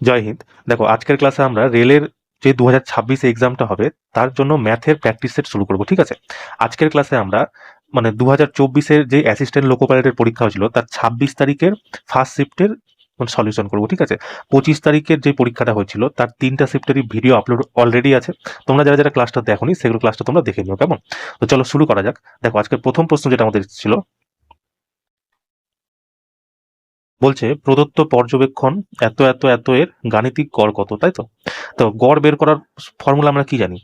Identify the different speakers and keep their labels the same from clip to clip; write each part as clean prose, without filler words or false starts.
Speaker 1: জয় হিন্দ। দেখো, আজকের ক্লাসে আমরা রেলের যে 2026 এক্সামটা হবে তার জন্য ম্যাথের প্র্যাকটিস সেট শুরু করব। ঠিক আছে? আজকের ক্লাসে আমরা 2024-এর যে অ্যাসিস্ট্যান্ট লোকো পাইলটের পরীক্ষা হয়েছিল তার 26 তারিখের ফার্স্ট শিফটের সলিউশন করব। ঠিক আছে? 25 তারিখের যে পরীক্ষাটা হয়েছিল তার 3টা শিফটেরই ভিডিও আপলোড অলরেডি আছে। তোমরা যারা যারা ক্লাসটা দেখোনি সেগুলো ক্লাসটা তোমরা দেখে নিও, কেমন? তো চলো শুরু করা যাক। দেখো, আজকের প্রথম প্রশ্ন যেটা আমাদের ছিল, বলছে প্রদত্ত পর্যবেক্ষণ এত এত এত এর গাণিতিক গড় কত, তাই তো? তো গড় বের করার ফর্মুলা আমরা কি জানি?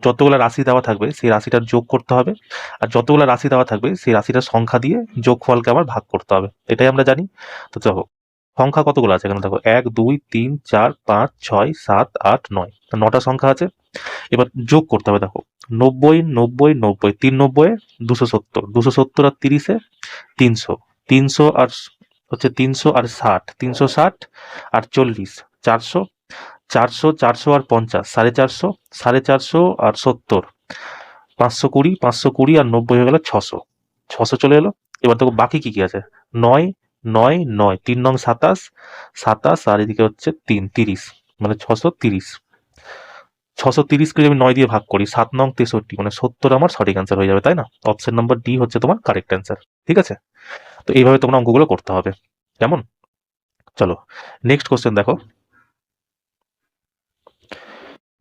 Speaker 1: যতগুলো রাশি দেওয়া থাকবে সেই রাশিটার যোগ করতে হবে, আর যতগুলো রাশি দেওয়া থাকবে সেই রাশিটার সংখ্যা দিয়ে যোগফলকে আবার ভাগ করতে হবে, এটাই আমরা জানি। তো দেখো, সংখ্যা কতগুলো আছে এখানে, দেখো 1 2 3 4 5 6 7 8 9, 9টা সংখ্যা আছে। এবার যোগ করতে হবে। দেখো, 90 90 90, 3 90 270, 270 আর 30-এ 300, 300 আর হচ্ছে 300 আর 60, 360 আর 40 400, 400 400 আর 50 450, 450 আর 70 520, 520 আর 90 হয়ে গেল 600, 600 চলে এলো। এবার দেখো বাকি কি কি আছে, 9 9 9, 3 নং 27, 27 আর এদিকে হচ্ছে 3 30, মানে 630। 630-কে যদি আমি 9 দিয়ে ভাগ করি, 7 নং 63, মানে 70 আমার সঠিক অ্যান্সার হয়ে যাবে, তাই না? অপশন নাম্বার ডি হচ্ছে তোমার কারেক্ট অ্যান্সার। ঠিক আছে? তো এইভাবে তোমরা অঙ্কগুলো করতে হবে, কেমন? চলো নেক্সট কোশ্চেন দেখো।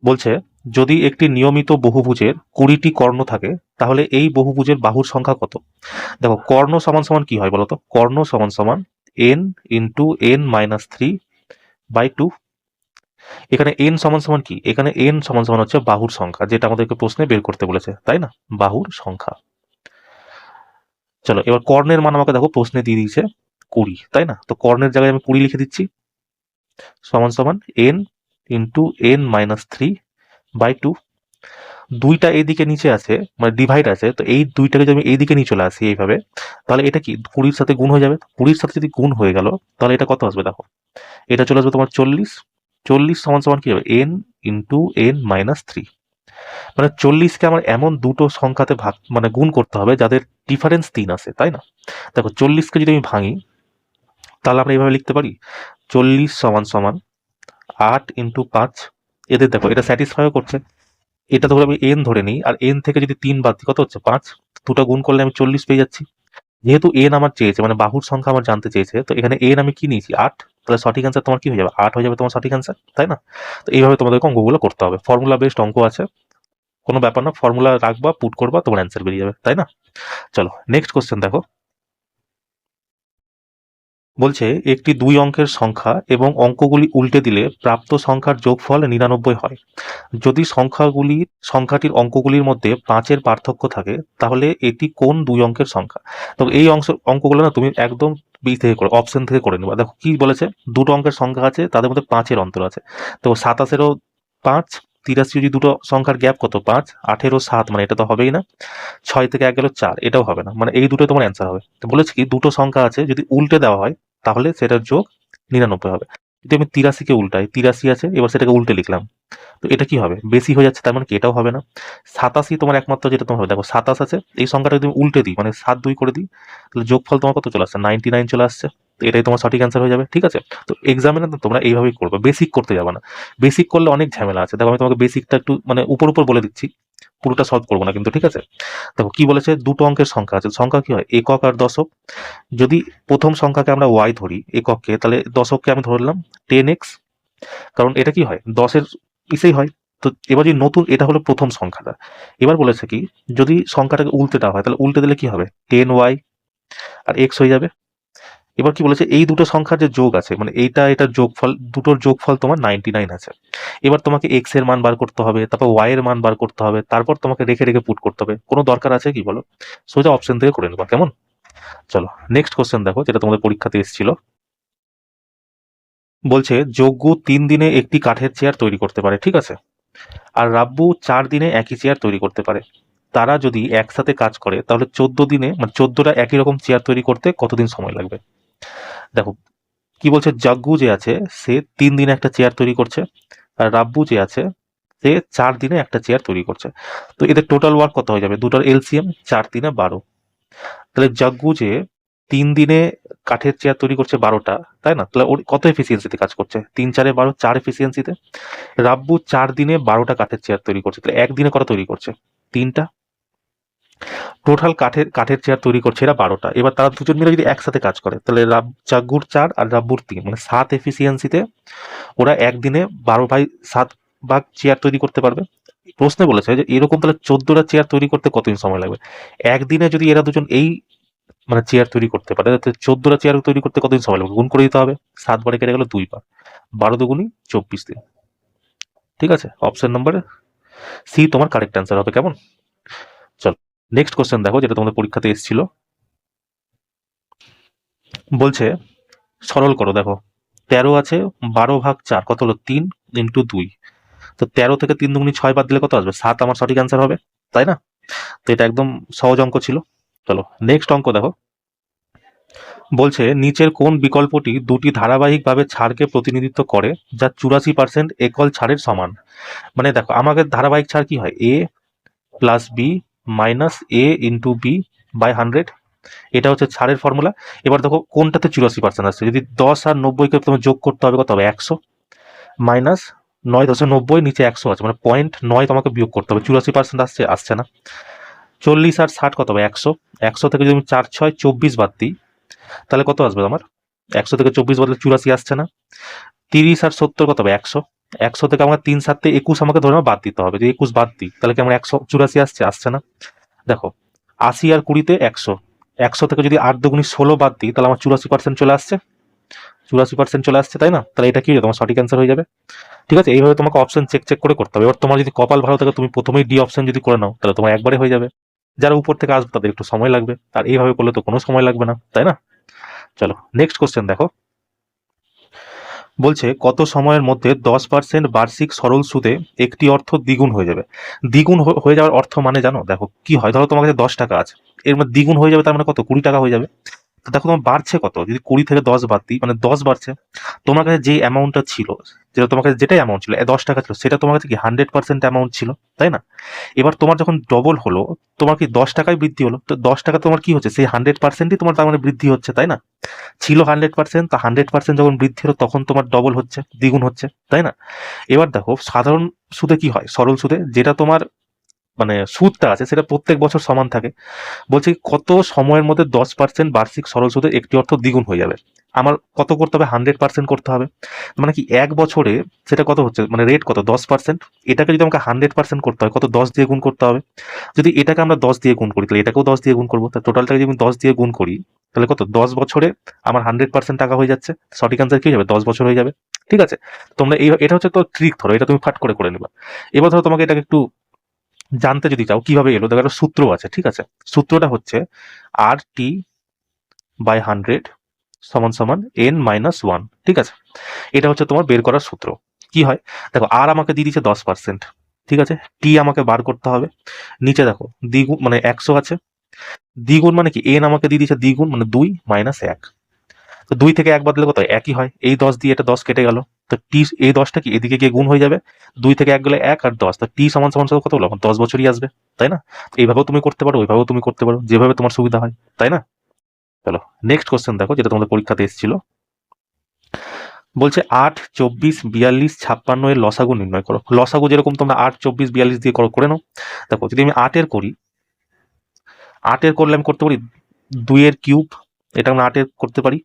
Speaker 1: বলছে যদি একটি নিয়মিত বহুভুজের 20টি কর্ণ থাকে তাহলে এই বহুভুজের বাহুর সংখ্যা কত? দেখো, কর্ণ সমান সমান কি হয় বলতো? কর্ণ সমান সমান n ইন্টু n মাইনাস 3/2। এখানে n সমান সমান কি? এখানে n সমান সমান হচ্ছে বাহুর সংখ্যা, যেটা আমাদেরকে প্রশ্নে বের করতে বলেছে, তাই না? বাহুর সংখ্যা। চলো, এবার কর্ণের মান আমাকে দেখো প্রশ্নে দিয়ে দিয়েছে 20, তাই না? তো কর্ণের জায়গায় আমি 20 লিখে দিচ্ছি, সমান সমান n ইন্টু n মাইনাস 3/2। দুইটা এইদিকে নিচে আছে, মানে ডিভাইড আছে, তো এই দুইটাকে যদি আমি এইদিকে নিয়ে চলে আসি এইভাবে, তাহলে এটা কি 20-র সাথে গুণ হয়ে যাবে। 20-র সাথে যদি গুণ হয়ে গেল তাহলে এটা কত আসবে? দেখো, এটা চলে আসবে তোমার 40। 40 সমান সমান কি হবে? n into n minus 3। মানে 40-কে আমার এমন দুটো সংখ্যাতে ভাগ মানে গুণ করতে হবে যাদের ডিফারেন্স 3 আছে, তাই না? দেখো, 40-কে যদি আমি ভাঙি তাহলে আমরা এইভাবে লিখতে পারি, 40 সমান সমান 8 ইন্টু 5। এদের দেখো এটা স্যাটিসফাইও করছে। এটা ধরে আমি এন ধরে নিই, আর এন থেকে যদি 3 বাদ দিই কত হচ্ছে? 5। দুটো গুণ করলে আমি 40 পেয়ে যাচ্ছি। যেহেতু এন আমার চেয়েছে, মানে বাহুর সংখ্যা আমার জানতে চেয়েছে, তো এখানে এন আমি কি নিয়েছি? 8। তাহলে সঠিক অ্যান্সার তোমার কি হয়ে যাবে? 8 হয়ে যাবে তোমার সঠিক অ্যান্সার, তাই না? তো এইভাবে তোমাদেরকে অঙ্কগুলো করতে হবে। ফর্মুলা বেসড অঙ্ক আছে, কোনো ব্যাপার না, ফর্মুলা রাখবা, পুট করবা, তোমার অ্যান্সার বেরিয়ে যাবে, তাই না? চলো নেক্সট কোশ্চেন দেখো। বলছে একটি 2 অঙ্কের সংখ্যা এবং অঙ্কগুলি উল্টে দিলে প্রাপ্ত সংখ্যার যোগফল 99 হয়। যদি সংখ্যাটির অঙ্কগুলির মধ্যে 5-এর পার্থক্য থাকে তাহলে এটি কোন 2 অঙ্কের সংখ্যা? তো এই অঙ্কগুলো না তুমি একদম থেকে করে অপশন থেকে করে নেবা। দেখো কি বলেছে, দুটো অঙ্কের সংখ্যা আছে তাদের মধ্যে 5-এর অন্তর আছে। তো 27-এরও 5, 83 যদি দুটো সংখ্যার গ্যাপ কত? 5, 8-এরও 7, মানে এটা তো হবেই না। 6 থেকে 1 গেল 4, এটাও হবে না, মানে এই দুটো তোমার অ্যান্সার হবে। তো বলেছে কি দুটো সংখ্যা আছে যদি উল্টে দেওয়া হয় তাহলে সেটার যোগ 99 হবে। যদি আমি 83-কে উল্টাই, 83 আছে, এবার সেটাকে উল্টে লিখলাম, তো এটা কি হবে? বেশি হয়ে যাচ্ছে, তার মানে কি এটাও হবে না। 87 তোমার একমাত্র যেটা তোমার হবে। দেখো 27 আছে, এই সংখ্যাটা যদি উল্টে দিই, মানে 7 2 করে দিই, তাহলে যোগফল তোমার কত চলে আসছে? 99 চলে আসছে। তো এটাই তোমার সঠিক অ্যান্সার হয়ে যাবে। ঠিক আছে? তো এক্সামে না তোমরা এইভাবেই করবে, বেসিক করতে যাবে না। বেসিক করলে অনেক ঝামেলা আছে। দেখো আমি তোমাকে বেসিকটা একটু মানে উপর উপর বলে দিচ্ছি, পুরোটা সলভ করবো না কিন্তু, ঠিক আছে? দেখো কি বলেছে, দুটো অঙ্কের সংখ্যা আছে। সংখ্যা কি হয়? একক আর দশক। যদি প্রথম সংখ্যাকে আমরা ওয়াই ধরি একককে, তাহলে দশককে আমি ধরলাম 10x, কারণ এটা কি হয় 10-এর ইসেই হয়। তো এবার যদি নতুন, এটা হলো প্রথম সংখ্যাটা। এবার বলেছে কি যদি সংখ্যাটাকে উল্টে দেওয়া হয় তাহলে উল্টে দিলে কি হবে? 10y আর x হয়ে যাবে। এবার কি বলেছে, এই দুটো সংখ্যার যে যোগ আছে, মানে এটার যোগফল, দুটোর যোগফল তোমার 99 আছে। এবার তোমাকে x এর মান বার করতে হবে, তারপর y এর মান বার করতে হবে, তারপর তোমাকে রেখে রেখে পুট করতে হবে। কোনো দরকার আছে কি বলো? সোজা অপশন থেকে করে নেবা, কেমন? চলো নেক্সট কোশ্চেন দেখো, যেটা তোমাদের পরীক্ষাতে এসেছিল। বলছে যজ্ঞ 3 দিনে একটি কাঠের চেয়ার তৈরি করতে পারে, ঠিক আছে? আর রাব্বু 4 দিনে একই চেয়ার তৈরি করতে পারে। তারা যদি একসাথে কাজ করে তাহলে 14 দিনে, মানে 14টা একই রকম চেয়ার তৈরি করতে কতদিন সময় লাগবে? দেখো কি বলছে, জাগ্গু যে আছে সে 3 দিনে একটা চেয়ার তৈরি করছে, আর রাব্বু যে আছে সে 4 দিনে একটা চেয়ার তৈরি করছে। তো এদের টোটাল ওয়ার্ক কত হয়ে যাবে? দুটোর এলসিএম 4 3 12। তাহলে জাগ্গু যে 3 দিনে কাঠের চেয়ার তৈরি করছে 12টা, তাই না? তাহলে ওর কত এফিসিয়েন্সিতে কাজ করছে? 3 4 12, 4 এফিসিয়েন্সিতে। রাব্বু 4 দিনে 12টা কাঠের চেয়ার তৈরি করছে, তাহলে একদিনে কটা তৈরি করছে? 3টা। টোটাল কাঠের চেয়ার তৈরি করছে এরা 12টা। এবার তারা দুজন মিলে যদি একসাথে কাজ করে, তাহলে চাগ্গুর 4 আর রাব্বুর 3, মানে 7 এফিসিয়েন্সিতে ওরা একদিনে 12/7 ভাগ চেয়ার তৈরি করতে পারবে। প্রশ্নে বলেছে যে এরকম তাহলে 14টা চেয়ার তৈরি করতে কতদিন সময় লাগবে? একদিনে যদি এরা দুজন এই মানে চেয়ার তৈরি করতে পারে, তাহলে 14টা চেয়ার তৈরি করতে কতদিন সময় লাগবে? গুণ করে দিতে হবে। 7 বারে কেটে গেল 2 বার, 12 দুগুণি 24 দিন। ঠিক আছে, অপশন নাম্বার সি তোমার কারেক্ট অ্যান্সার হবে। কেমন? চলো নেক্সট কোশ্চেন দেখো, যেটা তোমাদের পরীক্ষাতে এসেছিল। বলছে সরল করো। দেখো 13 আছে, 12/4 কত হলো? 3 ইন্টু 2। তো 13 থেকে 3 দুগুণি 6 বাদ দিলে কত আসবে? 7 আমার সঠিক অ্যান্সার হবে, তাই না? তো এটা একদম সহজ অঙ্ক ছিল। চলো নেক্সট অঙ্ক দেখো। বলছে নিচের কোন বিকল্পটি দুটি ধারাবাহিকভাবে ছাড়কে প্রতিনিধিত্ব করে যা 84% একল ছাড়ের সমান? মানে দেখো আমাদের ধারাবাহিক ছাড় কি হয়? A plus B minus A into B by 100। এটা হচ্ছে ছাড়ের ফর্মুলা। এবার দেখো কোনটাতে 84% আসছে? যদি 10 আর 90কে তোমার যোগ করতে হবে, কত হবে? 100 মাইনাস 9 10 90, নিচে 100 আছে, মানে 0.9 তোমাকে বিয়োগ করতে হবে। 84% আসছে? আসছে না। 40 আর 60 কত হবে? 100। 100 থেকে যদি আমি 4 6 24 বাদ দিই, তাহলে কত আসবে আমার? 100 থেকে 24 বদলে 84 আসছে না। 30 আর 70 কত হবে? 100। 100 থেকে আমাকে 3 7 21 আমাকে ধরে নাও বাদ দিতে হবে। যদি 21 বাদ দিই, তাহলে কি আমার 184 আসছে? আসছে না। দেখো 80 আর 20-তে 100। 100 থেকে যদি 8 দুগুণি 16 বাদ দিই, তাহলে আমার 84% চলে আসছে। 84% চলে আসছে, তাই না? তাহলে এটা কি তোমার সঠিক অ্যান্সার হয়ে যাবে। ঠিক আছে, এইভাবে তোমাকে অপশন চেক চেক করে করতে হবে। এবার তোমার যদি কপাল ভালো থাকে, তুমি প্রথমেই ডি অপশন যদি করে নাও, তাহলে তোমার একবারে হয়ে যাবে। যারা উপর থেকে আসবে তাদের একটু সময় লাগবে, আর এইভাবে করলে তো কোনো সময় লাগবে না, তাই না? চলো নেক্সট কোশ্চেন দেখো। বলছে কত সময়ের মধ্যে 10% বার্ষিক সরল সুদে একটি অর্থ দ্বিগুণ হয়ে যাবে? দ্বিগুণ হয়ে যাওয়ার অর্থ মানে জানো? দেখো কি হয়, ধরো তোমার কাছে 10 টাকা আছে, এর মধ্যে দ্বিগুণ হয়ে যাবে, তার মানে কত? 20 টাকা হয়ে যাবে। তো দেখো তোমার বাড়ছে কত? যদি 20 থেকে 10 বাদ দিই, মানে 10 বাড়ছে। তোমার কাছে যে অ্যামাউন্টটা ছিল, যেটা তোমার কাছে যেটাই অ্যামাউন্ট ছিল, 10 টাকা ছিল, সেটা তোমার কাছে কি 100% অ্যামাউন্ট ছিল, তাই না? এবার তোমার যখন ডবল হলো, তোমার কি 10 টাকায় বৃদ্ধি হলো, তো 10 টাকা তোমার কি হচ্ছে? সেই 100%ই তোমার তার মানে বৃদ্ধি হচ্ছে, তাই না? ছিল 100%, তা 100% যখন বৃদ্ধি হলো, তখন তোমার ডবল হচ্ছে, দ্বিগুণ হচ্ছে, তাই না? এবার দেখো সাধারণ সুদে কি হয়, সরল সুদে যেটা তোমার মানে সুদটা আছে সেটা প্রত্যেক বছর সমান থাকে। বলছে কত সময়ের মধ্যে 10% বার্ষিক সরল সুদে একটি অর্থ দ্বিগুণ হয়ে যাবে? আমার কত করতে হবে? 100% করতে হবে। মানে কি 1 বছরে সেটা কত হচ্ছে, মানে রেট কত? 10%। এটাকে যদি আমাকে 100% করতে হয়, কত? 10 দিয়ে গুণ করতে হবে। যদি এটাকে আমরা 10 দিয়ে গুণ করি, তাহলে এটাকেও 10 দিয়ে গুণ করবো। তা টোটালটাকে যদি আমি 10 দিয়ে গুণ করি, তাহলে কত? 10 বছরে আমার 100% টাকা হয়ে যাচ্ছে। সঠিক আনসার কি হয়ে যাবে? 10 বছর হয়ে যাবে। ঠিক আছে, তোমরা এই এটা হচ্ছে তো ট্রিক, ধরো এটা তুমি ফাট করে নিবা। এবার ধরো তোমাকে এটাকে একটু জানতে যদি চাও কিভাবে এলো, দেখো একটা সূত্র আছে। ঠিক আছে, সূত্রটা হচ্ছে RT/100 সমান সমান N-1। ঠিক আছে, এটা হচ্ছে তোমার বের করার সূত্র। কি হয় দেখো, আর আমাকে দিয়ে দিচ্ছে 10%। ঠিক আছে, টি আমাকে বার করতে হবে। নিচে দেখো দ্বিগুণ মানে 100 আছে, দ্বিগুণ মানে কি এন আমাকে দিয়ে দিচ্ছে দ্বিগুণ, মানে 2 মাইনাস 1। তো 2 থেকে 1 বাদলে কত? একই হয়। এই 10 দিয়ে এটা 10 কেটে গেল। তো টি এই 10টা কি এদিকে গিয়ে গুণ হয়ে যাবে। 2 থেকে 1 গেলে 1 আর 10, তো টি সমান সমান কত হলো? 10 বছরই আসবে, তাই না? এইভাবেও তুমি করতে পারো, ওইভাবেও তুমি করতে পারো, যেভাবে তোমার সুবিধা হয়, তাই না? চলো নেক্সট কোশ্চেন দেখো, যেটা তোমাদের পরীক্ষাতে এসেছিল। বলছে 8 24 42 56 এর লসাগু নির্ণয় করো। লসাগু যেরকম তোমরা 8 24 42 দিয়ে করে নাও। দেখো যদি আমি 8 এর করি, 8 এর করলে আমি করতে পারি 2 এর কিউব, এটা আমরা 8 এর করতে পারি।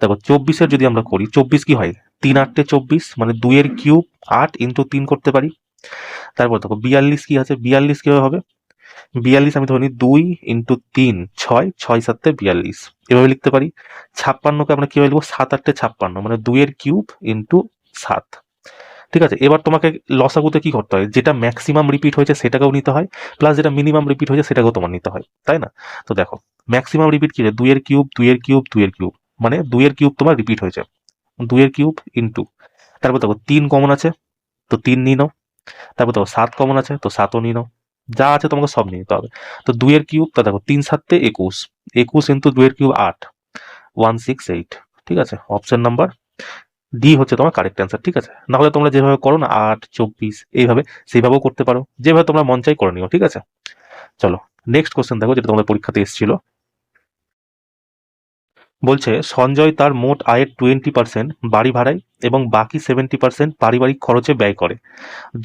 Speaker 1: দেখো 24 এর যদি আমরা করি, 24 কি হয়? 3 8 24, মানে 2 এর কিউব 8 ইন্টু 3 করতে পারি। তারপর দেখো 42 কি আছে? 42 কিভাবে হবে? 42 আমি ধরি 2 ইন্টু 3 6, 6 7 42, এভাবে লিখতে পারি। 56কে আমরা কিভাবে লিখবো? 7 8 56, মানে 2 এর কিউব ইন্টু 7। ঠিক আছে, এবার তোমাকে লসাগুতে কি করতে হয়? যেটা ম্যাক্সিমাম রিপিট হয়েছে সেটাকেও নিতে হয়, প্লাস যেটা মিনিমাম রিপিট হয়েছে সেটাকেও তোমার নিতে হয়, তাই না? তো দেখো ম্যাক্সিমাম রিপিট কি? 2 এর কিউব 2 এর কিউব 2 এর কিউব, মানে 2 এর কিউব তোমার রিপিট হয়েছে। 2 এর কিউব ইন্টু, তারপর দেখো 3 কমন আছে, তো 3 নিয়ে নাও। তারপর দেখো 7 কমন আছে, তো 7ও নিয়ে নাও। যা আছে তোমাকে সব নিয়ে নিতে হবে। তো 2 এর কিউব, তা দেখো 3 7 21, 21 ইন্টু 2 এর কিউব 8, 168। ঠিক আছে, অপশন নাম্বার ডি হচ্ছে তোমার কারেক্ট অ্যান্সার। ঠিক আছে, না হলে তোমরা যেভাবে করো না 8 24 এইভাবে, সেইভাবেও করতে পারো, যেভাবে তোমরা মন চাই করে নিও। ঠিক আছে, চলো নেক্সট কোশ্চেন দেখো, যেটা তোমাদের পরীক্ষাতে এসেছিল। বলছে সঞ্জয় তার মোট আয়ের 20% বাড়ি ভাড়ায় এবং বাকি 70% পারিবারিক খরচে ব্যয় করে।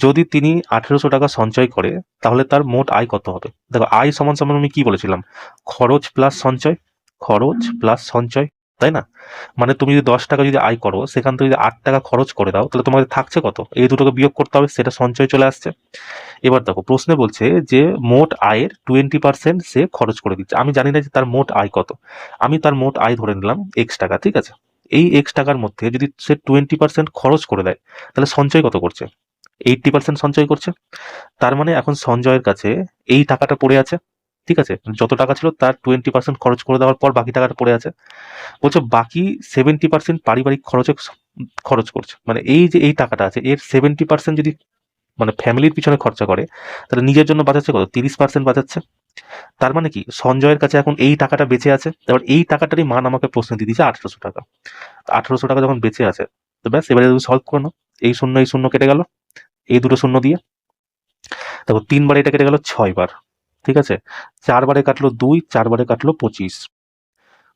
Speaker 1: যদি তিনি 1800 টাকা সঞ্চয় করে তাহলে তার মোট আয় কত হবে? দেখো, আয় সমান সমান আমি কি বলেছিলাম? খরচ প্লাস সঞ্চয়, খরচ প্লাস সঞ্চয়, তাই না? মানে তুমি যদি 10 টাকা যদি আয় করো, সেখান থেকে যদি 8 টাকা খরচ করে দাও, তাহলে তোমাদের থাকছে কত? এই দুটোকে বিয়োগ করতে হবে, সেটা সঞ্চয় চলে আসছে। এবার দেখো, প্রশ্নে বলছে যে মোট আয়ের 20% সে খরচ করে দিচ্ছে। আমি জানি না যে তার মোট আয় কত। আমি তার মোট আয় ধরে নিলাম এক্স টাকা, ঠিক আছে? এই এক্স টাকার মধ্যে যদি সে 20% খরচ করে দেয়, তাহলে সঞ্চয় কত করছে? 80% সঞ্চয় করছে। তার মানে এখন সঞ্জয়ের কাছে এই টাকাটা পড়ে আছে, ঠিক আছে? যত টাকা ছিল তার 20% খরচ করে দেওয়ার পর বাকি টাকাটা পড়ে আছে। বলছে বাকি 70% পারিবারিক খরচে খরচ করছে। মানে এই যে এই টাকাটা আছে, এর 70% যদি মানে ফ্যামিলির পিছনে খরচা করে, তাহলে নিজের জন্য বাঁচাচ্ছে কত? 30% বাঁচাচ্ছে। তার মানে কি সঞ্জয়ের কাছে এখন এই টাকাটা বেঁচে আছে। এবার এই টাকাটারই মান আমাকে প্রশ্নে দিয়ে দিয়েছে 1800 টাকা। 1800 টাকা যখন বেঁচে আছে, তো ব্যাস, এবারে তুমি সলভ করে নাও। এই শূন্য কেটে গেল, এই দুটো শূন্য দিয়ে। দেখো, 3 বার এটা কেটে গেল 6 বার, ঠিক আছে? 4 বারে কাটলো 2, 4 বারে কাটলো 25,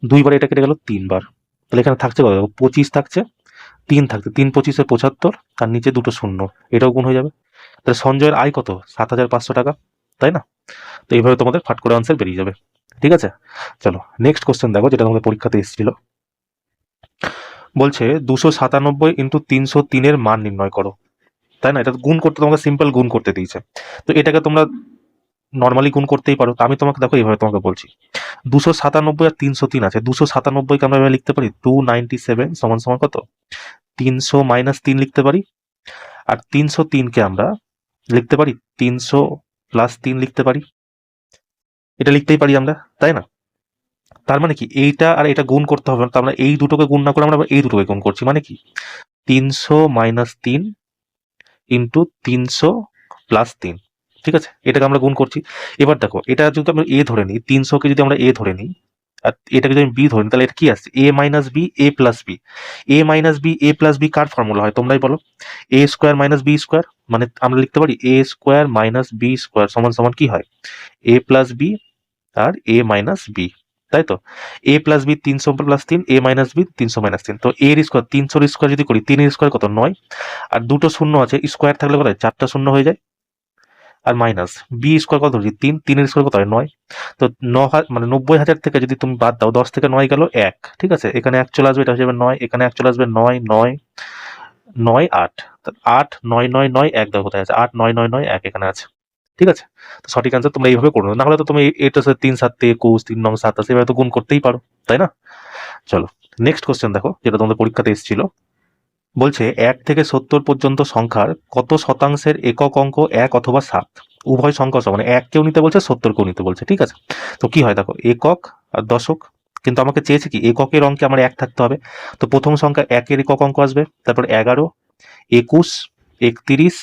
Speaker 1: 2 বারে এটা কেটে গেল 3 বার। তাহলে এখানে থাকছে কত? 25 থাকছে, 3 থাকছে, 3 25 75, আর নিচে দুটো শূন্য, এটাও গুণ হয়ে যাবে। তাহলে সঞ্জয়ের আয় কত? 7500 টাকা, তাই না? তো এইভাবে তোমাদের ফাট করে আনসার বেরিয়ে যাবে, ঠিক আছে? চলো নেক্সট কোশ্চেন দেখো, যেটা তোমাদের পরীক্ষাতে এসেছিল। বলছে 297 ইন্টু 303 এর মান নির্ণয় করো, তাই না? এটা গুণ করতে তোমাকে সিম্পল গুণ করতে দিয়েছে। তো এটাকে তোমরা নর্মালি গুণ করতেই পারো। তো আমি তোমাকে দেখো এইভাবে তোমাকে বলছি, 297 আর 303 আছে। 297কে আমরা এভাবে লিখতে পারি 297 সমান সমান কত? 300 মাইনাস 3 লিখতে পারি। আর 303কে আমরা লিখতে পারি 300 প্লাস 3 লিখতে পারি। এটা লিখতেই পারি আমরা, তাই না? তার মানে কি এইটা আর এটা গুণ করতে হবে না, তো আমরা এই দুটোকে গুণ না করে আমরা এই দুটোকে গুণ করছি। মানে কি 300 মাইনাস 3 ইন্টু 300 প্লাস 3, ঠিক আছে? এটাকে আমরা গুণ করছি। এবার দেখো, এটা যদি আমরা এ ধরে নিই, 300কে যদি আমরা এ ধরে নিই আর এটাকে যদি আমি বি ধরি, তাহলে এটা কি আসছে? এ minus B A plus B. A minus B A plus B car formula হয় তোমরাই বলো? এ স্কোয়ার মাইনাস বি স্কোয়ার। মানে আমরা লিখতে পারি এ স্কোয়ার মাইনাস বি স্কোয়ার সমান সমান কি হয়? A plus B R A minus B, তাই তো? এ প্লাস বি 300 প্লাস 3, এ মাইনাস বি 300 মাইনাস 3। তো এর স্কোয়ার 300 স্কোয়ার যদি করি, 3 এর স্কোয়ার কত? 9। আর দুটো শূন্য আছে, স্কোয়ার থাকলে কত হয়? 4টা শূন্য হয়ে যায়। আর মাইনাস বি স্কোয়ার কত ধরছি? 3, 3 এর স্কোয়ার কত হয়? 9। তো মানে 90,000 থেকে যদি তুমি বাদ দাও, 10 থেকে 9 গেল 1, ঠিক আছে? এখানে 1 চলে আসবে, এটা হয়ে যাবে 9, এখানে 1 চলে আসবে 9 9 9 8, 8 9 9 9 1 দেখো কোথায় আছে? 8 9 9 9 1 এখানে আছে, ঠিক আছে? তো সঠিক আনসার তোমরা এইভাবে করো, না হলে তো তুমি এটা 3 7 21, 3 9 27 এভাবে তো গুণ করতেই পারো, তাই না? চলো নেক্সট কোশ্চেন দেখো, যেটা তোমাদের পরীক্ষাতে এসেছিল। বলছে 1 থেকে 70 পর্যন্ত সংখ্যার কত শতাংশের একক অঙ্ক 1 অথবা 7? উভয় সংখ্যা সমান, 1 কেও নিতে বলছে, 70 কেও নিতে বলছে, ঠিক আছে? তো কি হয় দেখো, একক আর দশক। কিন্তু আমাকে চেয়েছে কি এককের অঙ্কে আমার 1 থাকতে হবে। তো প্রথম সংখ্যা 1 এর একক অঙ্ক আসবে, তারপর 11, 21, 31,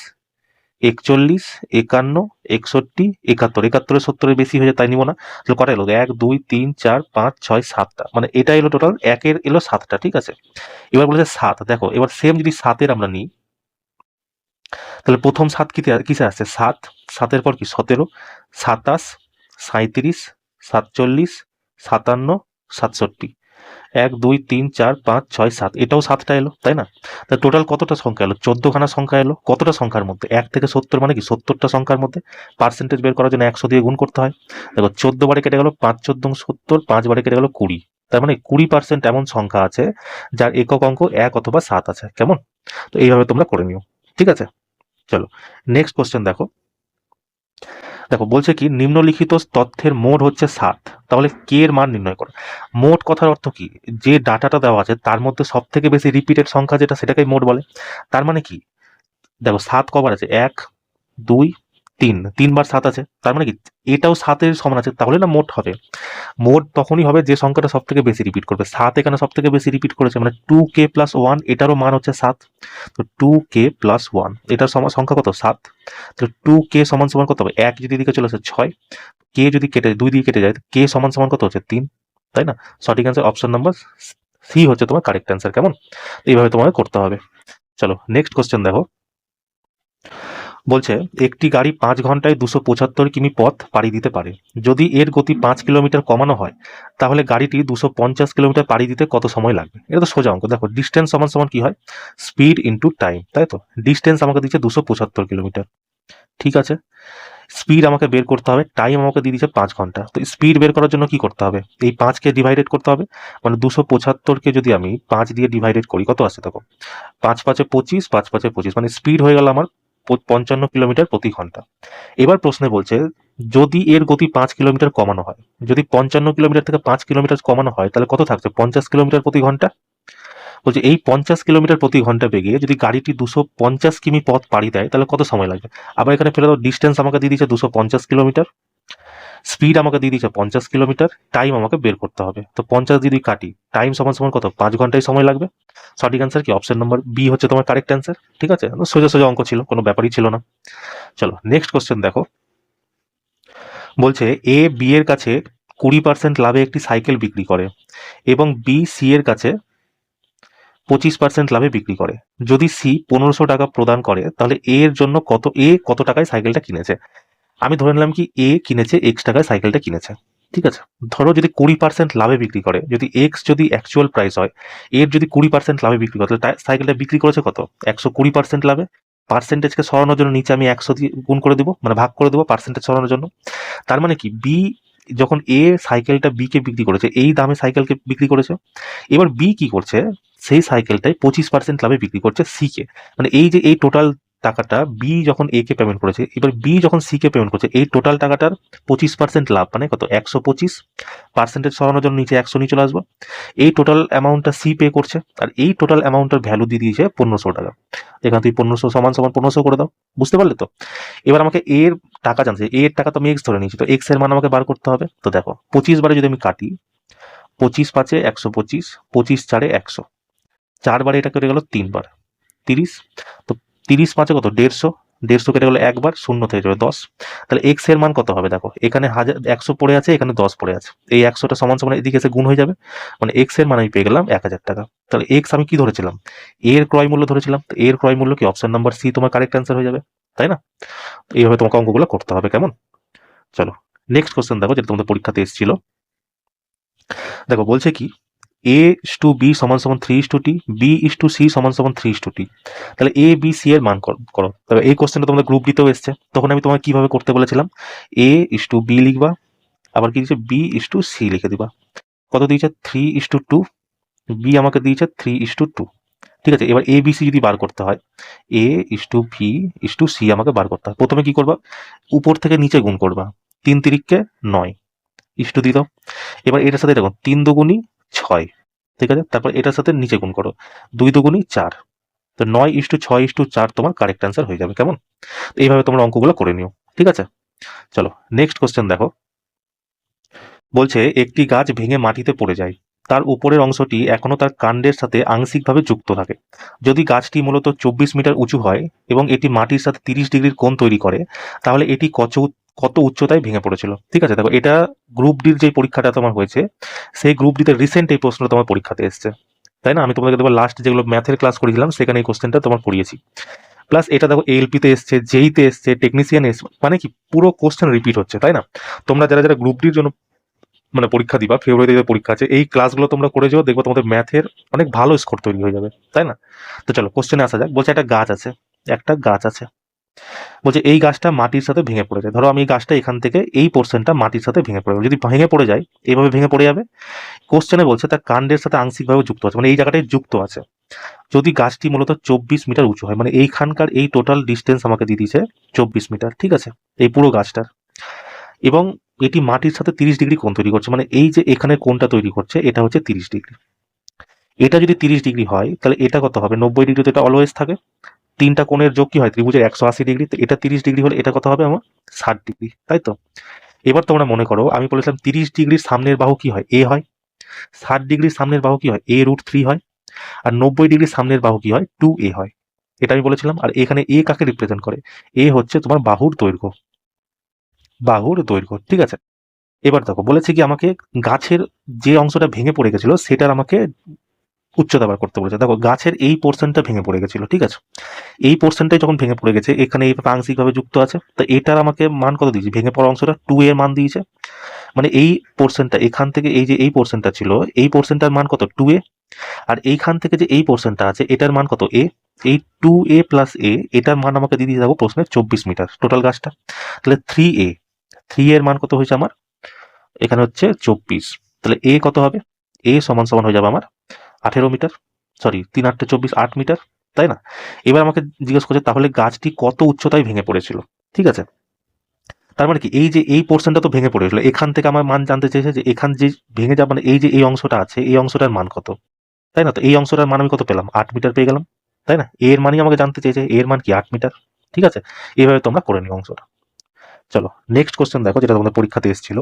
Speaker 1: 41, 51, 61, 71। 71 70 বেশি হয়ে যায়, তাই নিব না। তাহলে কটা এলো? 1 2 3 4 5 6 7টা, মানে এটা এলো টোটাল, 1 এর এলো 7টা, ঠিক আছে? এবার বলেছে 7, দেখো এবার সেম যদি 7 এর আমরা নিই, তাহলে প্রথম 7 কিসে আসছে? 7, 7 পর কি? 17, 27, 37, 47, 57, 67। 1 2 3 4 5 6 7, এটাও 7টা এলো, তাই না? তা টোটাল কতটা সংখ্যা এলো? 14খানা সংখ্যা এলো। কতটা সংখ্যার মধ্যে? 1 থেকে 70 মানে কি 70টা সংখ্যার মধ্যে। পার্সেন্টেজ বের করার জন্য 100 দিয়ে গুণ করতে হয়। দেখো 14 বারে কেটে গেল 5 14 70, 5 বারে কেটে গেল 20। তার মানে 20% এমন সংখ্যা আছে যার একক অঙ্ক 1 অথবা 7 আছে। কেমন? তো এইভাবে তোমরা করে নিও, ঠিক আছে? চলো নেক্সট কোশ্চেন দেখো। দেখো বলছে কি নিম্নলিখিত তথ্যের মোট হচ্ছে 7, তাহলে কে এর মান নির্ণয় করো। মোট কথার অর্থ কি? যে ডাটাটা দেওয়া আছে তার মধ্যে সব থেকে বেশি রিপিটেড সংখ্যা যেটা, সেটাকেই মোট বলে। তার মানে কি দেখো 7 কবার আছে? 1 2 3, 3 বার 7 আছে। তার মানে কি এটাও 7-এর সমান আছে, তাহলে না মোট হবে। মোট তখনই হবে যে সংখ্যাটা সব থেকে বেশি রিপিট করবে। 7 এখানে সব থেকে বেশি রিপিট করেছে, মানে 2k প্লাস 1, এটারও মান হচ্ছে 7। তো 2k প্লাস 1 এটার সংখ্যা কত? 7। তো 2k সমান সমান কত হবে? 1 যদি দিকে চলে আসে 6, কে যদি কেটে 2 দিয়ে কেটে যায়, কে সমান সমান কত হচ্ছে? 3, তাই না? সঠিক অ্যান্সার অপশন নাম্বার সি হচ্ছে তোমার কারেক্ট অ্যান্সার। কেমন? এইভাবে তোমাকে করতে হবে। চলো নেক্সট কোশ্চেন দেখো। বলছে একটি গাড়ি 5 ঘন্টায় 275 কিমি পথ পাড়ি দিতে পারে। যদি এর গতি 5 কিলোমিটার কমানো হয় তাহলে গাড়িটি 250 কিলোমিটার পাড়ি দিতে কত সময় লাগবে? এটা তো সোজা অঙ্ক। দেখো ডিস্টেন্স সমান সমান কি হয়? স্পিড ইন্টু টাইম, তাই তো? ডিস্টেন্স আমাকে দিচ্ছে 275 কিলোমিটার, ঠিক আছে। স্পিড আমাকে বের করতে হবে, টাইম আমাকে দিয়ে দিচ্ছে 5 ঘন্টা। তো স্পিড বের করার জন্য কি করতে হবে? এই 5কে ডিভাইডেড করতে হবে, মানে 275কে যদি আমি 5 দিয়ে ডিভাইডেড করি কত আসছে দেখো, 5 5 25, 5 5 25, মানে স্পিড হয়ে গেল আমার 55 কিলোমিটার প্রতি ঘন্টা। এবার প্রশ্নে বলছে যদি এর গতি 5 কিলোমিটার কমানো হয়, যদি 55 কিলোমিটার থেকে 5 কিলোমিটার কমানো হয় তাহলে কত থাকছে? 50 কিলোমিটার প্রতি ঘন্টা। বলছে এই 50 কিলোমিটার প্রতি ঘন্টা বেগে যদি গাড়িটি 250 কিমি পথ পাড়ি দেয় তাহলে কত সময় লাগবে? আবার এখানে ফেলে দাও, ডিস্টেন্স আমাকে দিয়ে দিচ্ছে 250 কিলোমিটার, স্পিড আমাকে দিয়ে দিচ্ছে 50 কিলোমিটার, টাইম আমাকে বের করতে হবে। তো 50 যদি কাটি, টাইম সমান সমান কত? 5 ঘন্টায় সময় লাগবে। সঠিক অ্যান্সার কি? অপশন নম্বর বি হচ্ছে তোমার কারেক্ট অ্যান্সার, ঠিক আছে। সোজা সোজা অঙ্ক ছিল, কোনো ব্যাপারই ছিল না। চলো নেক্সট কোশ্চেন দেখো। বলছে এ বি এর কাছে 20% লাভে একটি সাইকেল বিক্রি করে এবং বি সি এর কাছে 25% লাভে বিক্রি করে। যদি সি 1500 টাকা প্রদান করে তাহলে এর জন্য কত টাকায় সাইকেলটা কিনেছে? আমি ধরে নিলাম কি এ কিনেছে এক্স টাকায় সাইকেলটা কিনেছে, ঠিক আছে। ধরো যদি 20% লাভে বিক্রি করে, যদি এক্স যদি অ্যাকচুয়াল প্রাইস হয়, এর যদি 20% লাভে বিক্রি করে, তাহলে সাইকেলটা বিক্রি করেছে কত? 120% লাভে। পার্সেন্টেজকে সরানোর জন্য নিচে আমি 100 দিয়ে গুণ করে দিব, মানে ভাগ করে দেবো পার্সেন্টেজ সরানোর জন্য। তার মানে কি বি যখন এ সাইকেলটা বি কে বিক্রি করেছে, এই দামে সাইকেলকে বিক্রি করেছে, এবার বি কি করছে? সেই সাইকেলটাই 25% লাভে বিক্রি করছে সি কে। মানে এই যে এই টোটাল টাকাটা বি যখন এ কে পেমেন্ট করেছে, এবার বি যখন সি কে পেমেন্ট করছে, এই টোটাল টাকাটার 25% লাভ মানে কত? 125। পার্সেন্টেজ সরানোর জন্য নিচে 100 নিয়ে চলে আসবো। এই টোটাল অ্যামাউন্টটা সি পে করছে, আর এই টোটাল অ্যামাউন্টের ভ্যালু দিয়ে দিয়েছে 1500 টাকা। এখান থেকে 1500 সমান সমান 1500 করে দাও, বুঝতে পারলে তো? এবার আমাকে এর টাকা জানছে, এর টাকা তো আমি এক্স ধরে নিয়েছি, তো এক্স এর মান আমাকে বার করতে হবে। তো দেখো 25 বারে যদি আমি কাটি, 25 5 125, 25 4 100, 4 বারে এটা কেটে গেল 3 বার 30। তো 30 5 কত? 150, 150 কেটে গেলো একবার, শূন্য থেকে যাবে 10। তাহলে এক্স এর মান কত হবে? দেখো এখানে 100 পড়ে আছে, এখানে 10 পড়ে আছে, এই 100টা সমান সমান এদিকে এসে গুণ হয়ে যাবে, মানে এক্স এর মান আমি পেয়ে গেলাম 1000 টাকা। তাহলে এক্স আমি কি ধরেছিলাম? এর ক্রয় মূল্য ধরেছিলাম। তো এর ক্রয় মূল্য কি? অপশন নাম্বার সি তোমার কারেক্ট অ্যান্সার হয়ে যাবে, তাই না? এইভাবে তোমাকে অঙ্কগুলো করতে হবে, কেমন? চলো নেক্সট কোশ্চেন দেখো, যেটা তোমাদের পরীক্ষাতে এসেছিল। দেখো বলছে কি এ ইস টু বি সমান সমান 3:T, B is to C সমান সমান 3:T। তাহলে এ বি সি এর মান করো। তবে এই কোশ্চেনটা তোমাদের গ্রুপ ডিতেও এসছে, তখন আমি তোমাকে কিভাবে করতে বলেছিলাম? এ ইস টু বি লিখবা, আবার কি দিচ্ছে? বি ইস টু সি লিখে দিবা। কত দিয়েছে? 3:2। বি আমাকে দিয়েছে 3:2, ঠিক আছে। এবার এ বি সি যদি বার করতে হয়, A is to B is to C আমাকে বার করতে হয়। প্রথমে কি করবা? উপর থেকে নিচে গুণ করবা, 3 তিরিককে 9, ইস টু দিয়ে দাও। এবার এটার সাথে দেখো 3 দুগুণী 6, ঠিক আছে। তারপর এটার সাথে নিচে গুণ করো, 2 দুগুণী 4। তো 9:6:4 তোমার কারেক্ট অ্যান্সার হয়ে যাবে, কেমন? তো এইভাবে তোমরা অঙ্কগুলো করে নিও, ঠিক আছে। চলো নেক্সট কোশ্চেন দেখো। বলছে একটি গাছ ভেঙে মাটিতে পড়ে যায়, তার উপরের অংশটি এখনো তার কাণ্ডের সাথে আংশিকভাবে যুক্ত থাকে। যদি গাছটি মূলত 24 মিটার উঁচু হয় এবং এটি মাটির সাথে 30 ডিগ্রির কোণ তৈরি করে, তাহলে এটি কত উচ্চতায় ভেঙে পড়েছিল? ঠিক আছে, দেখো এটা গ্রুপ ডির যে পরীক্ষাটা তোমার হয়েছে, সেই গ্রুপ ডিতে রিসেন্ট এই প্রশ্নটা তোমার পরীক্ষাতে এসছে, তাই না? আমি তোমাদেরকে দেখো লাস্ট যেগুলো ম্যাথের ক্লাস করেছিলাম সেখানে এই কোশ্চেনটা তোমার পড়িয়েছি। প্লাস এটা দেখো এলপিতে এসছে, জেইতে এসছে, টেকনিশিয়ান এসছে, মানে কি পুরো কোশ্চেন রিপিট হচ্ছে, তাই না? তোমরা যারা যারা গ্রুপ ডির জন্য মানে পরীক্ষা দিবা, ফেব্রুয়ারিতে পরীক্ষা আছে, এই ক্লাসগুলো তোমরা করে যাও, দেখবো তোমাদের ম্যাথের অনেক ভালো স্কোর তৈরি হয়ে যাবে, তাই না? তো চলো কোশ্চেনে আসা যাক। বলছে একটা গাছ আছে, একটা গাছ আছে। বলছে এই গাছটা মাটির সাথে ভেঙে পড়েছে। ধরো আমি এই গাছটা এখান থেকে এই পোর্শনটা মাটির সাথে ভেঙে পড়ে, যদি ভেঙে পড়ে যায় এইভাবে ভেঙে পড়ে যাবে। কোশ্চেনে বলছে তার কাণ্ডের সাথে আংশিকভাবে যুক্ত আছে, মানে এই জায়গাটায় যুক্ত আছে। যদি গাছটি মূলত 24 মিটার উঁচু হয়, মানে এইখানকার এই টোটাল ডিস্টেন্স আমাকে দিয়ে দিয়েছে 24 মিটার, ঠিক আছে, এই পুরো গাছটার। এবং এটি মাটির সাথে 30 ডিগ্রি কোণ তৈরি করছে, মানে এই যে এখানে কোণটা তৈরি করছে এটা হচ্ছে 30 ডিগ্রি। এটা যদি 30 ডিগ্রি হয় তাহলে এটা কত হবে? 90 ডিগ্রি, তো এটা অলওয়েজ থাকে। তিনটা কোণের যোগ কি হয়? ত্রিভুজের 180 ডিগ্রি। তো এটা 30 ডিগ্রি হলে এটা কত হবে আমার? 60 ডিগ্রি, তাই তো? এবার তোমরা মনে করো আমি বলেছিলাম 30 ডিগ্রির সামনের বাহু কি হয়? এ হয়। 60 ডিগ্রির সামনের বাহু কি হয়? a√3 হয়। আর 90 ডিগ্রির সামনের বাহু কি হয়? 2a হয়। এটা আমি বলেছিলাম। আর এখানে এ কাকে রিপ্রেজেন্ট করে? এ হচ্ছে তোমার বাহুর দৈর্ঘ্য, বাহুর দৈর্ঘ্য, ঠিক আছে। এবার দেখো বলেছে কি আমাকে গাছের যে অংশটা ভেঙে পড়ে গেছিল সেটার আমাকে উচ্চতা বার করতে বলেছে। দেখো গাছের এই পোর্শনটা ভেঙে পড়ে গেছিল, ঠিক আছে, এই পোর্শনটাই যখন ভেঙে পড়ে গেছে এখানে এইভাবে আংশিকভাবে যুক্ত আছে, তো এটার আমাকে মান কত দিয়েছে, ভেঙে পড়া অংশটা 2 এর মান দিয়েছে। মানে এই পোর্শনটা এখান থেকে এই যে এই পোর্শনটা ছিল এই পোর্শনটার মান কত 2a, আর এইখান থেকে যে এই পোর্শনটা আছে এটার মান কত a, এই 2a প্লাস a এটার মান আমাকে দিয়ে দিয়ে যাবো প্রশ্নে 24 মিটার টোটাল গাছটা। তাহলে 3a, 3 এর মান কত হয়েছে আমার এখানে হচ্ছে 24, তাহলে a কত হবে, a সমান সমান হয়ে যাবে আমার 18 মিটার, সরি 3 8 24 8 মিটার, তাই না? এবার আমাকে জিজ্ঞেস করছে তাহলে গাছটি কত উচ্চতায় ভেঙে পড়েছিল, ঠিক আছে। তার মানে কি এই যে এই পোর্শনটা তো ভেঙে পড়েছিল, এখান থেকে আমার মান জানতে চেয়েছে যে এখান যে ভেঙে যাওয়া মানে এই যে এই অংশটা আছে এই অংশটার মান কত, তাই না? তো এই অংশটার মান আমি কত পেলাম, 8 মিটার পেয়ে গেলাম, তাই না? এর মানই আমাকে জানতে চেয়েছে, এর মান কি 8 মিটার, ঠিক আছে। এইভাবে তোমরা করে নিও অংশটা। চলো নেক্সট কোশ্চেন দেখো, যেটা তোমাদের পরীক্ষাতে এসেছিল।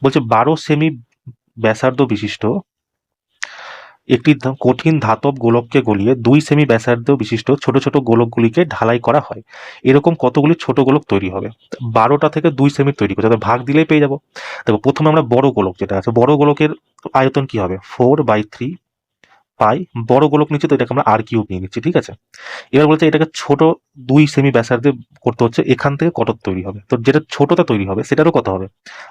Speaker 1: বলছে 12 সেমি ব্যাসার্ধ বিশিষ্ট একটি কঠিন ধাতব গোলককে গলিয়ে 2 সেমি ব্যাসার্ধ বিশিষ্ট ছোট ছোট গোলকগুলিকে ঢালাই করা হয়, এরকম কতগুলি ছোট গোলক তৈরি হবে? 12টা থেকে 2 সেমি তৈরি করতে হবে, ভাগ দিলেই পেয়ে যাবো। দেখো প্রথমে আমরা বড় গোলক যেটা আছে, বড় গোলকের আয়তন কি হবে 4/3 পাই, বড় গোলক নিচ্ছে তো এটাকে আমরা আর কিউব নিয়ে নিচ্ছি, ঠিক আছে। এবার বলছে এটাকে ছোট 2 সেমি ব্যাসার্ধে করতে হচ্ছে, এখান থেকে কত তৈরি হবে, তো যেটা ছোটটা তৈরি হবে সেটারও কত হবে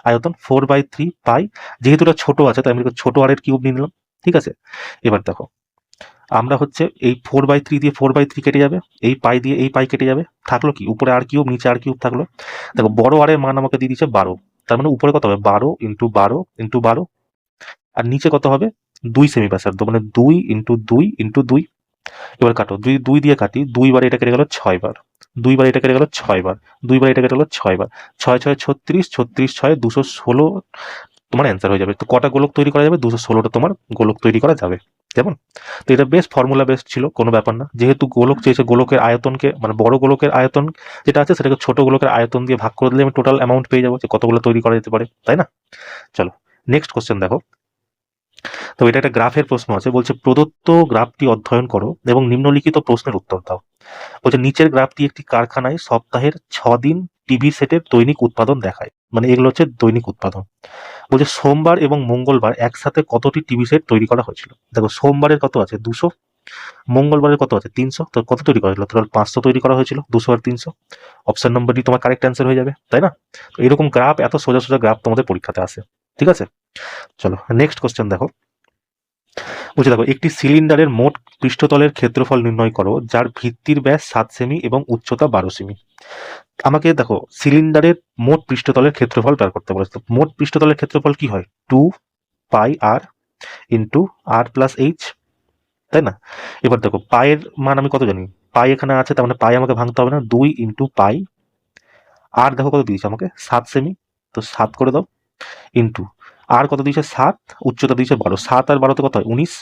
Speaker 1: আয়তন 4/3 পাই, যেহেতু এটা ছোট আছে তাই আমি ছোট আর এর কিউব নিয়ে নিলাম, ঠিক আছে। এবার দেখো আমরা হচ্ছে এই 4/3 দিয়ে 4/3 কেটে যাবে, এই পাই দিয়ে এই পাই কেটে যাবে, থাকলো কি উপরে আর কিউব নিচে আর কিউব থাকলো। দেখো বড় আর এর মান আমাকে দিয়ে দিচ্ছে 12, তার মানে উপরে কত হবে 12 ইন্টু 12 ইন্টু 12, আর নিচে কত হবে 2 সেমি ব্যাসার্ধ মানে 2 ইন্টু 2 ইন্টু 2। এবার কাটো, 2 দিয়ে কাটি, 2 বার এটা কেটে গেল 6 বার, 2 বার এটা কেটে গেল 6 বার, 2 বার এটা কেটে গেল 6 বার, 6 6 36, 36 6 216 তোমার অ্যান্সার হয়ে যাবে। তো কটা গোলক তৈরি করা যাবে, 216টা তোমার গোলক তৈরি করা যাবে, কেমন? তো এটা বেশ ফর্মুলা বেসড ছিল, কোনো ব্যাপার না, যেহেতু গোলক চেয়েছে গোলকের আয়তনকে মানে বড় গোলকের আয়তন যেটা আছে সেটাকে ছোট গোলকের আয়তন দিয়ে ভাগ করে দিলে আমি টোটাল অ্যামাউন্ট পেয়ে যাবো যে কতগুলো তৈরি করা যেতে পারে, তাই না? চলো নেক্সট কোশ্চেন দেখো। তো এটা একটা গ্রাফের প্রশ্ন আছে, বলছে প্রদত্ত গ্রাফটি অধ্যয়ন করো এবং নিম্নলিখিত প্রশ্নের উত্তর দাও। বলছে নিচের গ্রাফটি একটি কারখানায় সপ্তাহের 6 দিন টিভি সেটের দৈনিক উৎপাদন দেখায়, মানে এগুলো হচ্ছে দৈনিক উৎপাদন। বলছে সোমবার এবং মঙ্গলবার একসাথে কতটি টিভি সেট তৈরি করা হয়েছিল? দেখো সোমবারের কত আছে 200, মঙ্গলবারের কত আছে 300, তো কত তৈরি করা হয়েছিল টোটাল 500 তৈরি করা হয়েছিল, 200 আর 300। অপশন নম্বর ডি তোমার কারেক্ট অ্যান্সার হয়ে যাবে, তাই না? তো এরকম গ্রাফ, এত সোজা সোজা গ্রাফ তোমাদের পরীক্ষাতে আসে, ঠিক আছে। চলো নেক্সট কোশ্চেন দেখো। বলছে দেখো একটি সিলিন্ডারের মোট পৃষ্ঠতলের ক্ষেত্রফল নির্ণয় করো যার ভিত্তির ব্যাস 7 সেমি এবং উচ্চতা 12 সেমি। আমাকে দেখো সিলিন্ডারের মোট পৃষ্ঠতলের ক্ষেত্রফল বের করতে বলেছে। তো মোট পৃষ্ঠতলের ক্ষেত্রফল কি হয় 2 পাই আর ইন্টু আর প্লাস এইচ, তাই না? এবার দেখো পায়ের মান আমি কত জানি, পাই এখানে আছে তার মানে পাই আমাকে ভাঙতে হবে না, 2 ইন্টু পাই, আর দেখো কত দিয়েছে আমাকে 7 সেমি, তো 7 করে দাও, ইন্টু আর কত দিয়েছে 7, উচ্চতা দিয়েছে 12, 7 আর 12তে কত হয় 19,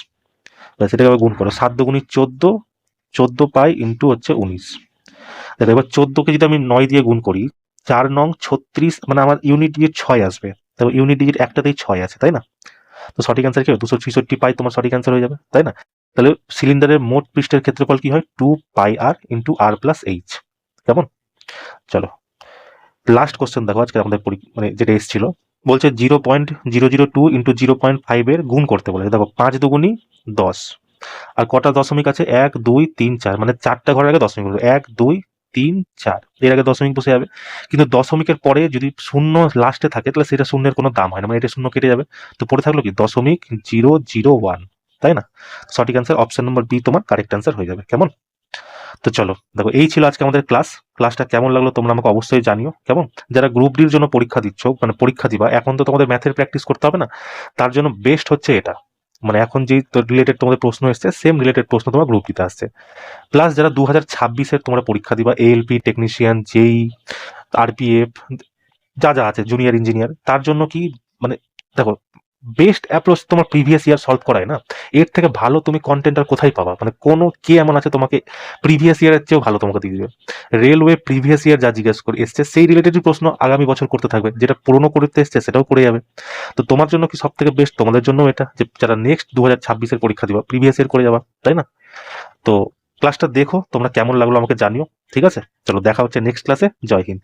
Speaker 1: সেটাকে আবার গুণ করো, 7 দুগুণি 14, 14 পাই ইন্টু হচ্ছে 19। দেখো এবার 14কে যদি আমি 9 দিয়ে গুণ করি 4 নং 36, মানে আমার ইউনিট ডিজিট 6 আসবে, তবে ইউনিট ডিজিট একটাতেই 6 আছে, তাই না? তো সঠিক অ্যান্সার কি হবে 266 পাই তোমার সঠিক অ্যান্সার হয়ে যাবে, তাই না? তাহলে সিলিন্ডারের মোট পৃষ্ঠের ক্ষেত্রফল কি হয় 2 পাই আর ইন্টু আর প্লাস এইচ, কেমন? চলো লাস্ট কোশ্চেন দেখো আজকে আমাদের মানে যেটা এসেছিল। বলছে 0.002 ইন্টু 0.5 এর গুণ করতে বলে। দেখো 5 দুগুণি 10, আর কটা দশমিক আছে 1 2 3 4, মানে 4টা ঘরের আগে দশমিক বসে 1 2 3 4, এর আগে দশমিক বসে যাবে। কিন্তু দশমিকের পরে যদি শূন্য লাস্টে থাকে তাহলে সেটা শূন্যের কোনো দাম হয় না, মানে এটা শূন্য কেটে যাবে, তো পড়ে থাকলো কি 0.001, তাই না? সঠিক অ্যান্সার অপশন নম্বর বি তোমার কারেক্ট অ্যান্সার হয়ে যাবে, কেমন? তো চলো দেখো এই ছিল আজকে আমাদের ক্লাসটা কেমন লাগলো তোমরা আমাকে অবশ্যই জানিও, কেমন? যারা গ্রুপ ডির জন্য পরীক্ষা দিচ্ছ মানে পরীক্ষা দিবা, এখন তো তোমাদের ম্যাথের প্র্যাকটিস করতে হবে না, তার জন্য বেস্ট হচ্ছে এটা, মানে এখন যে রিলেটেড তোমাদের প্রশ্ন এসছে সেম রিলেটেড প্রশ্ন তোমার গ্রুপ দিতে আসছে। প্লাস যারা 2026-এর তোমরা পরীক্ষা দিবা এএলপি টেকনিশিয়ান জেই আরপিএফ যা যা আছে জুনিয়র ইঞ্জিনিয়ার, তার জন্য কি মানে দেখো বেস্ট অ্যাপ্রোচ তোমার প্রিভিয়াস ইয়ার সলভ করায় না, এর থেকে ভালো তুমি কন্টেন্ট আর কোথায় পাবা, মানে কোনো কে এমন আছে তোমাকে প্রিভিয়াস ইয়ারের চেয়েও ভালো তোমাকে দিয়ে দিবে। রেলওয়ে প্রিভিয়াস ইয়ার যা জিজ্ঞেস করে এসছে সেই রিলেটেড প্রশ্ন আগামী বছর করতে থাকবে, যেটা পুরনো করতে এসছে সেটাও করে যাবে। তো তোমার জন্য কি সব থেকে বেস্ট, তোমাদের জন্য এটা যে যারা নেক্সট 2026-এর পরীক্ষা দিবা প্রিভিয়াস ইয়ার করে যাবা, তাই না? তো ক্লাসটা দেখো তোমরা কেমন লাগলো আমাকে জানিও, ঠিক আছে। চলো দেখা হচ্ছে নেক্সট ক্লাসে, জয় হিন্দ।